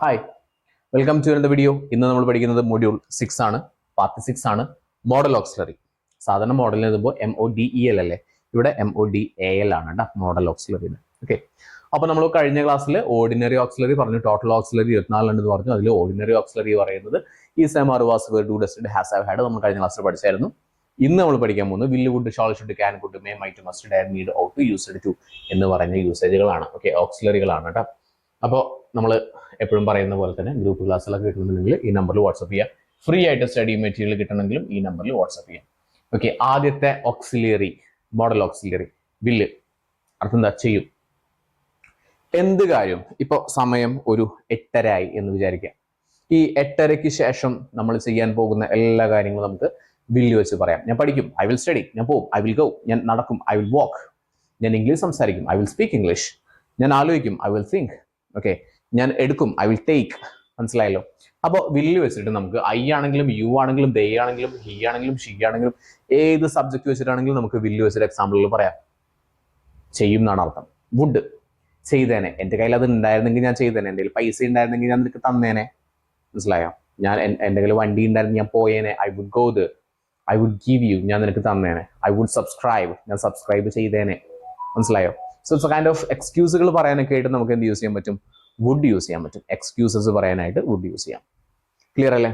Hi, welcome to the video. ഇന്ന് നമ്മൾ പഠിക്കുന്നത് മൊഡ്യൂൾ 6 ആണ്, പാർട്ട് 6 ആണ്, മോഡൽ ഓക്സിലറി. സാധാരണ മോഡലിന് എഴുതുമ്പോൾ MODEL അല്ലേ, ഇവിടെ MODAL ആണ് കേട്ടോ, മോഡൽ ഓക്സിലറി. ഓക്കെ, അപ്പോൾ നമ്മൾ കഴിഞ്ഞ ക്ലാസ്സിൽ ഓർഡിനറി ഓക്സിലറി പറഞ്ഞു, ടോട്ടൽ ഓക്സിലറി 24 ഉണ്ടെന്ന് പറഞ്ഞു. അതിൽ ഓർഡിനറി ഓക്സിലറി പറയുന്നത് ഈ സെം ആർ വാസ് വെർ ഡു ഡസ്റ്റഡ് ഹാസ് ഹാവ് ഹാഡ് നമ്മൾ കഴിഞ്ഞ ക്ലാസ്സിൽ പഠിച്ചായിരുന്നു. ഇന്ന് നമ്മൾ പഠിക്കാൻ പോകുന്നത് will would, shall should, can could, may might must ഡാഡ് നീഡ് ഔട്ട് യൂസ്ഡ് ടു എന്ന് പറയുന്ന യൂസേജുകളാണ്. ഓക്കെ, ഓക്സിലറികളാണ് കേട്ടോ. അപ്പോൾ നമ്മൾ എപ്പോഴും പറയുന്ന പോലെ തന്നെ ഗ്രൂപ്പ് ക്ലാസ്സിലൊക്കെ കിട്ടണമെങ്കിൽ ഈ നമ്പറിൽ വാട്സപ്പ് ചെയ്യാം. ഫ്രീ ആയിട്ട് സ്റ്റഡി മെറ്റീരിയൽ കിട്ടണമെങ്കിലും ഈ നമ്പറിൽ വാട്സപ്പ് ചെയ്യാം. ഓക്കെ, ആദ്യത്തെ ഓക്സിലറി, മോഡൽ ഓക്സിലറി, വില്ല്. അർത്ഥം എന്താ? ചെയ്യും. എന്ത് കാര്യം? ഇപ്പോൾ സമയം ഒരു 8:30 ആയി എന്ന് വിചാരിക്കാം. ഈ 8:30ക്ക് ശേഷം നമ്മൾ ചെയ്യാൻ പോകുന്ന എല്ലാ കാര്യങ്ങളും നമുക്ക് വില്ല് വെച്ച് പറയാം. ഞാൻ പഠിക്കും, ഐ വിൽ സ്റ്റഡി. ഞാൻ പോകും, ഐ വിൽ ഗോ. ഞാൻ നടക്കും, ഐ വിൽ വാക്ക്. ഞാൻ ഇംഗ്ലീഷ് സംസാരിക്കും, ഐ വിൽ സ്പീക്ക് ഇംഗ്ലീഷ്. ഞാൻ ആലോചിക്കും, ഐ വിൽ തിങ്ക്. ഓക്കെ, ഞാൻ എടുക്കും, ഐ വിൽ ടേക്ക്. മനസ്സിലായല്ലോ? അപ്പോൾ വില്ല് വെച്ചിട്ട് നമുക്ക് ഐ ആണെങ്കിലും യു ആണെങ്കിലും ദേ ആണെങ്കിലും ഹി ആണെങ്കിലും ഷീ ആണെങ്കിലും ഏത് സബ്ജക്ട് വെച്ചിട്ടാണെങ്കിലും നമുക്ക് വില്ല് വെച്ചിട്ട് എക്സാമ്പിളുകൾ പറയാം. ചെയ്യും എന്നാണ് അർത്ഥം. വുഡ്, ചെയ്തേനെ. എൻ്റെ കയ്യിൽ അത് ഉണ്ടായിരുന്നെങ്കിൽ ഞാൻ ചെയ്തേനെ. എൻ്റെ കയ്യിൽ പൈസ ഉണ്ടായിരുന്നെങ്കിൽ ഞാൻ നിനക്ക് തന്നേനെ. മനസ്സിലായോ? ഞാൻ എൻ്റെ കയ്യിൽ വണ്ടി ഉണ്ടായിരുന്നു, ഞാൻ പോയേനെ. I would go the. I would give you, ഞാൻ നിനക്ക് തന്നേനെ. ഐ വുഡ് സബ്സ്ക്രൈബ്, ഞാൻ സബ്സ്ക്രൈബ് ചെയ്തേനെ. മനസ്സിലായോ? സോ ഇറ്റ്സ് കൈൻഡ് ഓഫ് എക്സ്ക്യൂസുകൾ പറയാനൊക്കെ ആയിട്ട് നമുക്ക് എന്ത് യൂസ് ചെയ്യാൻ പറ്റും? വുഡ് യൂസ് ചെയ്യാൻ പറ്റും. എക്സ്ക്യൂസസ് പറയാനായിട്ട് വുഡ് യൂസ് ചെയ്യാം. ക്ലിയർ അല്ലേ?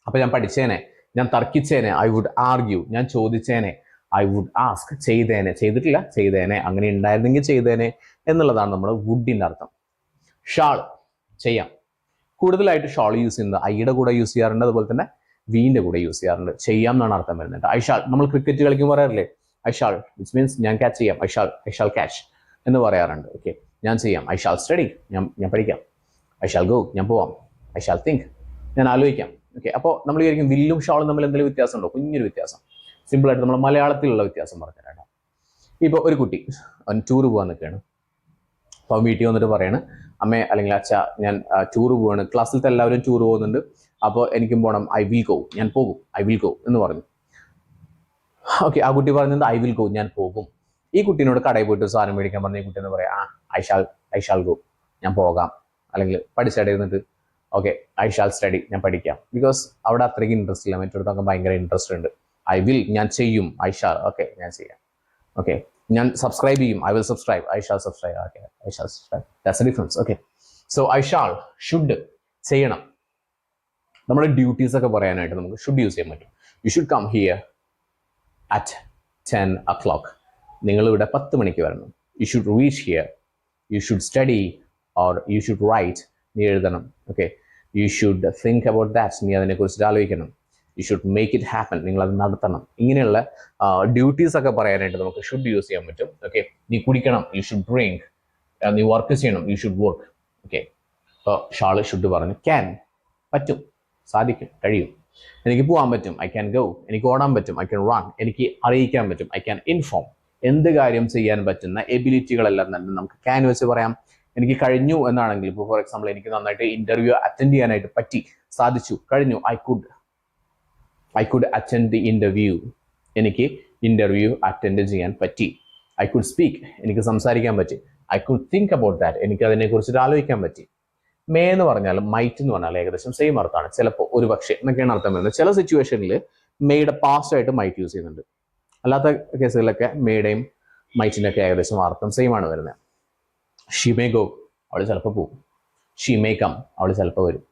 അപ്പൊ ഞാൻ പഠിച്ചേനെ, ഞാൻ തർക്കിച്ചേനെ, ഐ വുഡ് ആർഗ്യൂ. ഞാൻ ചോദിച്ചേനെ, ഐ വുഡ് ആസ്ക്. ചെയ്തേനെ, ചെയ്തിട്ടില്ല, ചെയ്തേനെ. അങ്ങനെ ഉണ്ടായിരുന്നെങ്കിൽ ചെയ്തേനെ എന്നുള്ളതാണ് നമ്മുടെ വുഡിന്റെ അർത്ഥം. ഷാൾ, ചെയ്യാം. കൂടുതലായിട്ട് ഷാൾ യൂസ് ചെയ്യുന്നത് ഐയുടെ കൂടെ യൂസ് ചെയ്യാറുണ്ട്, അതുപോലെ തന്നെ വീന്റെ കൂടെ യൂസ് ചെയ്യാറുണ്ട്. ചെയ്യാം എന്നാണ് അർത്ഥം വരുന്നത്. ഐ ഷാൾ, നമ്മൾ ക്രിക്കറ്റ് കളിക്കുമ്പോൾ പറയാറില്ലേ ഐ ഷാൾ, വിച്ച് മീൻസ് ഞാൻ ക്യാച്ച് ചെയ്യാം. ഐ ഷാൾ ക്യാച്ച് എന്ന് പറയാറുണ്ട്. ഓക്കെ, ഞാൻ ചെയ്യാം. ഐ ഷാൾ സ്റ്റഡി, ഞാൻ പഠിക്കാം. ഐ ഷാൾ ഗോ, ഞാൻ പോവാം. ഐ ഷാൾ തിങ്ക്, ഞാൻ ആലോചിക്കാം. ഓക്കെ, അപ്പോൾ നമ്മൾ വിചാരിക്കും വില്ലും ഷാളും തമ്മിൽ എന്തെങ്കിലും വ്യത്യാസം ഉണ്ടോ? കുഞ്ഞൊരു വ്യത്യാസം. സിമ്പിളായിട്ട് നമ്മൾ മലയാളത്തിലുള്ള വ്യത്യാസം പറഞ്ഞുതരാം. ഇപ്പോൾ ഒരു കുട്ടി അവൻ ടൂർ പോകാൻ നിൽക്കുകയാണ്. അപ്പോൾ വീട്ടിൽ വന്നിട്ട് പറയാണ്, അമ്മേ അല്ലെങ്കിൽ അച്ഛ, ഞാൻ ടൂർ പോവാണ്. ക്ലാസ്സിലത്തെ എല്ലാവരും ടൂർ പോകുന്നുണ്ട്, അപ്പോൾ എനിക്കും പോകണം. ഐ വിൽ ഗോ, ഞാൻ പോകും. ഐ വിൽ ഗോ എന്ന് പറഞ്ഞു. ഓക്കെ, ആ കുട്ടി പറഞ്ഞത് ഐ വിൽ ഗോ, ഞാൻ പോകും. ഈ കുട്ടീനോട് കടയിൽ പോയിട്ട് സാധനം മേടിക്കാൻ പറഞ്ഞ ഈ കുട്ടി എന്ന് പറയാം, ഐ ഷാൾ ഗോ, ഞാൻ പോകാം. അല്ലെങ്കിൽ പഠിച്ചടയിരുന്നിട്ട് ഓക്കെ, ഐ ഷാൾ സ്റ്റഡി, ഞാൻ പഠിക്കാം. ബിക്കോസ് അവിടെ അത്രയ്ക്ക് ഇൻട്രസ്റ്റ് ഇല്ല, മറ്റൊരുത്തൊക്കെ ഭയങ്കര ഇൻട്രസ്റ്റ് ഉണ്ട്. ഐ വിൽ, ഞാൻ ചെയ്യും. ഐ ഷാൾ, ഓക്കെ, ഞാൻ ചെയ്യാം. ഓക്കെ, ഞാൻ സബ്സ്ക്രൈബ് ചെയ്യും. I will subscribe. I shawl subscribe. Okay, I shawl subscribe. That's a difference. Okay, so I shawl, should, ചെയ്യണം. നമ്മുടെ ഡ്യൂട്ടീസ് ഒക്കെ പറയാനായിട്ട് നമുക്ക് ഷുഡ് യൂസ് ചെയ്യാൻ പറ്റും. You should come here at 10 o'clock. നിങ്ങൾ ഇവിടെ 10 മണിക്ക് വരണം. You should reach here. You should study or you should write, നീ എഴുതണം. Okay, you should think about that, നീ അതിനെക്കുറിച്ച് ആലോചിക്കണം. You should make it happen, നിങ്ങൾ അത് നടത്തണം. ഇങ്ങനെയുള്ള ഡ്യൂട്ടീസ് ഒക്കെ പറയാനായിട്ട് നമുക്ക് ഷുഡ് യൂസ് ചെയ്യാൻ പറ്റും. ഓക്കെ, നീ കുടിക്കണം. You should drink. നീ വർക്ക് ചെയ്യണം. You should work. ഓക്കെ, അപ്പോൾ ഷാള് ഷുഡ് പറഞ്ഞു. ക്യാൻ, പറ്റും, സാധിക്കും, കഴിയും. എനിക്ക് പോകാൻ പറ്റും. I can go. എനിക്ക് ഓടാൻ പറ്റും. I can run. എനിക്ക് അറിയിക്കാൻ പറ്റും. I can inform. എന്ത് കാര്യം ചെയ്യാൻ പറ്റുന്ന എബിലിറ്റികളെല്ലാം തന്നെ നമുക്ക് ക്യാൻ വെച്ച് പറയാം. എനിക്ക് കഴിഞ്ഞു എന്നാണെങ്കിൽ, ഇപ്പോൾ ഫോർ എക്സാമ്പിൾ എനിക്ക് നന്നായിട്ട് ഇന്റർവ്യൂ അറ്റൻഡ് ചെയ്യാനായിട്ട് പറ്റി, സാധിച്ചു, കഴിഞ്ഞു. I could attend the interview. എനിക്ക് ഇന്റർവ്യൂ അറ്റൻഡ് ചെയ്യാൻ പറ്റി. ഐ കുഡ് സ്പീക്ക്, എനിക്ക് സംസാരിക്കാൻ പറ്റി. I could think about that, എനിക്ക് അതിനെക്കുറിച്ചിട്ട് ആലോചിക്കാൻ പറ്റി. മേ എന്ന് പറഞ്ഞാലും മൈറ്റ് എന്ന് പറഞ്ഞാൽ ഏകദേശം സെയിം അർത്ഥമാണ്. ചിലപ്പോൾ, ഒരു പക്ഷേ എന്നൊക്കെയാണ് അർത്ഥം വരുന്നത്. ചില സിറ്റുവേഷനിൽ മെയ്യുടെ പാസ്റ്റ് ആയിട്ട് മൈറ്റ് യൂസ് ചെയ്യുന്നുണ്ട്. അല്ലാത്ത കേസുകളിലൊക്കെ മേയുടെയും മൈറ്റിൻ്റെ ഒക്കെ ഏകദേശം അർത്ഥം സെയിം ആണ് വരുന്നത്. ഷീ മേ ഗോ, അവൾ ചിലപ്പോൾ പോകും. ഷീ മേ കം, അവൾ ചിലപ്പോൾ വരും.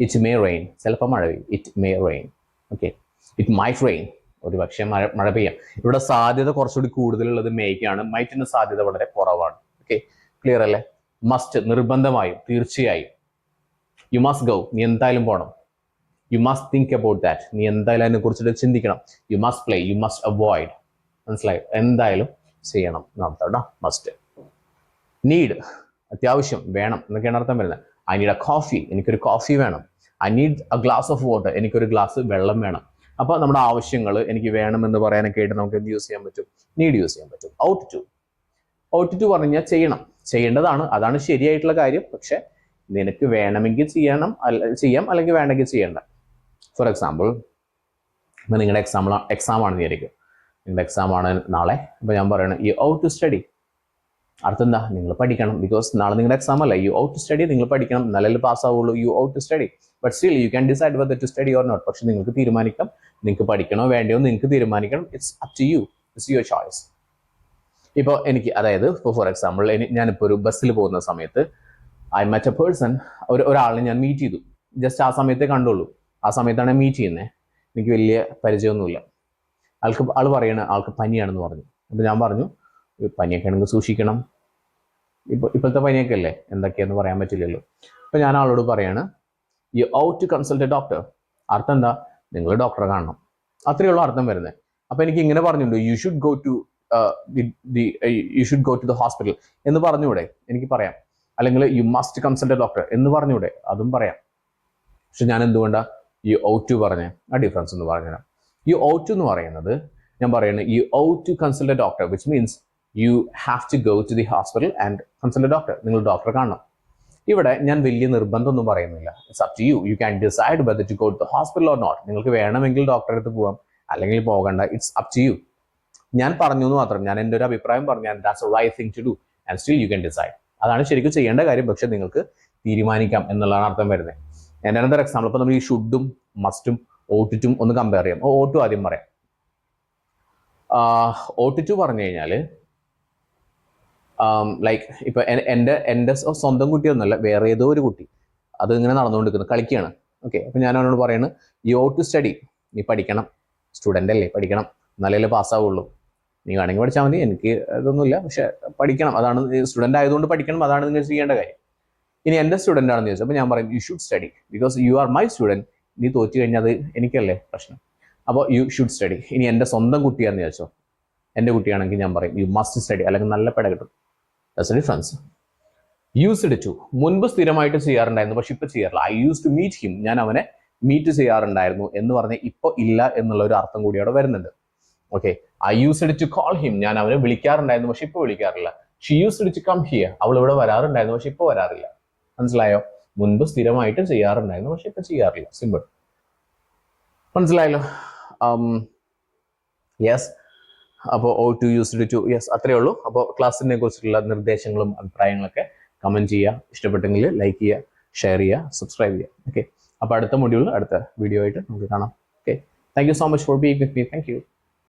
ഇറ്റ് മേ റെയിൻ, ചിലപ്പോൾ മഴ പെയ്യും. It may rain. Okay, it might rain, ഒരു പക്ഷേ മഴ പെയ്യാം. ഇവിടെ സാധ്യത കുറച്ചുകൂടി കൂടുതലുള്ളത് മേയ്ക്കാണ്. മൈറ്റിൻ്റെ സാധ്യത വളരെ കുറവാണ്. ഓക്കെ, ക്ലിയർ അല്ലേ? മസ്റ്റ്, നിർബന്ധമായും, തീർച്ചയായും. യു മസ്റ്റ് ഗോ, നീ എന്തായാലും പോകണം. You must think about that, നീ എന്തായാലും അതിനെ കുറിച്ചിട്ട് ചിന്തിക്കണം. You must play, you must avoid. മനസ്സിലായോ? എന്തായാലും ചെയ്യണം എന്നർത്ഥം. മസ്റ്റ്. നീഡ്, അത്യാവശ്യം, വേണം എന്നൊക്കെയാണ് അർത്ഥം വരുന്നത്. ഐ നീഡ് എ കോഫി, എനിക്കൊരു കോഫി വേണം. I need A glass of water, എനിക്കൊരു ഗ്ലാസ് വെള്ളം വേണം. അപ്പോൾ നമ്മുടെ ആവശ്യങ്ങൾ എനിക്ക് വേണമെന്ന് പറയാനൊക്കെ ആയിട്ട് നമുക്ക് എന്ത് യൂസ് ചെയ്യാൻ പറ്റും? നീഡ് യൂസ് ചെയ്യാൻ പറ്റും. ഔട്ട് ടു പറഞ്ഞു കഴിഞ്ഞാൽ ചെയ്യണം, ചെയ്യേണ്ടതാണ്, അതാണ് ശരിയായിട്ടുള്ള കാര്യം. പക്ഷെ നിനക്ക് വേണമെങ്കിൽ ചെയ്യാം, അല്ലെങ്കിൽ വേണമെങ്കിൽ ചെയ്യണ്ട. ഫോർ എക്സാമ്പിൾ, ഇപ്പം നിങ്ങളുടെ എക്സാം ആണെന്ന് വിചാരിക്കും. നിങ്ങളുടെ എക്സാം ആണ് നാളെ. അപ്പോൾ ഞാൻ പറയണം യു ഔട്ട് ടു സ്റ്റഡി. അർത്ഥം എന്താ? നിങ്ങൾ പഠിക്കണം. ബിക്കോസ് നാളെ നിങ്ങളുടെ എക്സാം അല്ല. You ought to study. നിങ്ങൾ പഠിക്കണം, നല്ല പാസ് ആവുള്ളൂ. You ought to study. But still you can decide whether to study or not. പക്ഷെ നിങ്ങൾക്ക് തീരുമാനിക്കാം, നിങ്ങൾക്ക് പഠിക്കണോ വേണ്ടയോ നിങ്ങൾക്ക് തീരുമാനിക്കണം. It's up to you. It's your choice. ഇപ്പോൾ എനിക്ക്, അതായത് ഇപ്പോൾ ഫോർ എക്സാമ്പിൾ ഞാനിപ്പോൾ ഒരു ബസ്സിൽ പോകുന്ന സമയത്ത് ഐ മെറ്റ് എ പേഴ്സൺ, ഒരാളിനെ ഞാൻ മീറ്റ് ചെയ്തു. ജസ്റ്റ് ആ സമയത്തേ കണ്ടുള്ളൂ. ആ സമയത്താണ് മീറ്റ് ചെയ്യുന്നത്. എനിക്ക് വലിയ പരിചയമൊന്നുമില്ല. ആൾ പറയണ ആൾക്ക് പനിയാണെന്ന് പറഞ്ഞു. അപ്പോൾ ഞാൻ പറഞ്ഞു, പനിയൊക്കെ ആണെങ്കിൽ സൂക്ഷിക്കണം, ഇപ്പോഴത്തെ പനിയൊക്കെ അല്ലേ, എന്തൊക്കെയാന്ന് പറയാൻ പറ്റില്ലല്ലോ. അപ്പോൾ ഞാൻ ആളോട് പറയാണ്, you ought to consult a doctor. അർത്ഥം എന്താ? നിങ്ങൾ ഡോക്ടറെ കാണണം. അത്രയേ ഉള്ളൂ അർത്ഥം വരുന്നത്. അപ്പോൾ എനിക്ക് ഇങ്ങനെ പറഞ്ഞിട്ടുണ്ട്, you should go to the hospital എന്ന് പറഞ്ഞൂടെ? എനിക്ക് പറയാം. അല്ലെങ്കിൽ you must consult a doctor എന്ന് പറഞ്ഞൂടെ? അതും പറയാം. പക്ഷെ ഞാൻ എന്തുകൊണ്ടാണ് യു ഔട്ട് ടു പറഞ്ഞേ? ആ ഡിഫറൻസ് ഒന്ന് പറഞ്ഞുതരാം. യു ഔട്ട് ടു എന്ന് പറയുന്നത്, ഞാൻ പറയുന്നത് you ought to consult a doctor, which means you have to go to the hospital and consult a doctor. നിങ്ങൾ ഡോക്ടറെ കാണണം. ഇവിടെ ഞാൻ വലിയ നിർബന്ധമൊന്നും പറയുന്നില്ല. It's up to you. You can decide whether to go to the hospital or not. നിങ്ങൾക്ക് വേണമെങ്കിൽ ഡോക്ടറെ അടുത്ത് പോകാം, അല്ലെങ്കിൽ പോകണ്ട. It's up to you. ഞാൻ പറഞ്ഞു എന്ന് മാത്രം, ഞാൻ എൻ്റെ ഒരു അഭിപ്രായം പറഞ്ഞു. And that's a right thing to do and still you can decide. അതാണ് ശരിക്കും ചെയ്യേണ്ട കാര്യം. പക്ഷെ നിങ്ങൾക്ക് തീരുമാനിക്കാം എന്നുള്ളതാണ് അർത്ഥം വരുന്നത്. എൻ്റെ അനന്തര എക്സാമ്പിൾ, ഇപ്പോൾ നമ്മൾ ഈ ഷുഡും മസ്റ്റും ഓട്ടിറ്റും ഒന്ന് കമ്പയർ ചെയ്യാം. ഓട്ടു ആദ്യം പറയാം. ഓട്ടിറ്റു പറഞ്ഞു കഴിഞ്ഞാൽ ലൈക്ക് ഇപ്പൊ എൻ്റെ സ്വന്തം കുട്ടിയൊന്നുമല്ല, വേറെ ഏതോ ഒരു കുട്ടി അത് ഇങ്ങനെ നടന്നുകൊണ്ടിരിക്കുന്നു, കളിക്കുകയാണ്. ഓക്കെ, അപ്പൊ ഞാൻ അവനോട് പറയുന്നത്, യു ഔട്ട് ടു സ്റ്റഡി. നീ പഠിക്കണം, സ്റ്റുഡൻ്റ് അല്ലേ, പഠിക്കണം, എന്നാലേ പാസ്സാവുള്ളൂ. നീ വേണമെങ്കിൽ പഠിച്ചാൽ മതി, എനിക്ക് ഇതൊന്നുമില്ല, പക്ഷെ പഠിക്കണം. അതാണ് സ്റ്റുഡൻ്റ് ആയതുകൊണ്ട് പഠിക്കണം, അതാണ് നിങ്ങൾ ചെയ്യേണ്ട കാര്യം. ഇനി എൻ്റെ സ്റ്റുഡൻ്റ് ആണെന്ന് ചോദിച്ചാൽ അപ്പോൾ ഞാൻ പറയും, U should study because you are my student. നീ തോറ്റു കഴിഞ്ഞാൽ അത് എനിക്കല്ലേ പ്രശ്നം. അപ്പോൾ യു ഷുഡ് സ്റ്റഡി. ഇനി എൻ്റെ സ്വന്തം കുട്ടിയാണെന്ന് ചോദിച്ചോ, എൻ്റെ കുട്ടിയാണെങ്കിൽ ഞാൻ പറയും, യു മസ്റ്റ് സ്റ്റഡി, അല്ലെങ്കിൽ നല്ല പെട കിട്ടും. That's a difference. Used to, മുൻപ് സ്ഥിരമായിട്ട് ചെയ്യാറുണ്ടായിരുന്നു, പക്ഷെ ഇപ്പൊ ചെയ്യാറില്ല. I use to meet him, ഞാൻ അവനെ മീറ്റ് ചെയ്യാറുണ്ടായിരുന്നു എന്ന് പറഞ്ഞ് ഇപ്പൊ ഇല്ല എന്നുള്ള ഒരു അർത്ഥം കൂടി അവിടെ വരുന്നുണ്ട്. Okay, I used to call him, ഞാൻ അവനെ വിളിക്കാറുണ്ടായിരുന്നു, പക്ഷെ ഇപ്പൊ വിളിക്കാറില്ല. She used to come here, അവൾ ഇവിടെ വരാറുണ്ടായിരുന്നു, പക്ഷെ ഇപ്പൊ വരാറില്ല. മനസ്സിലായോ? മുൻപ് സ്ഥിരമായിട്ട് ചെയ്യാറുണ്ടായിരുന്നു, പക്ഷെ ഇപ്പൊ ചെയ്യാറില്ല. സിമ്പിൾ. മനസ്സിലായല്ലോ? യെസ്. അപ്പോൾ ഓ ടു യൂസ്ഡ് ടു, യെസ്, അത്രയേ ഉള്ളൂ. അപ്പോൾ ക്ലാസ്സിനെ കുറിച്ചുള്ള നിർദ്ദേശങ്ങളും അഭിപ്രായങ്ങളൊക്കെ കമന്റ് ചെയ്യുക. ഇഷ്ടപ്പെട്ടെങ്കിൽ ലൈക്ക് ചെയ്യുക, ഷെയർ ചെയ്യുക, സബ്സ്ക്രൈബ് ചെയ്യുക. ഓക്കെ, അപ്പോൾ അടുത്ത മൊഡ്യൂളിൽ അടുത്ത വീഡിയോ ആയിട്ട് നമുക്ക് കാണാം. Okay, thank you so much for being with me. Thank you.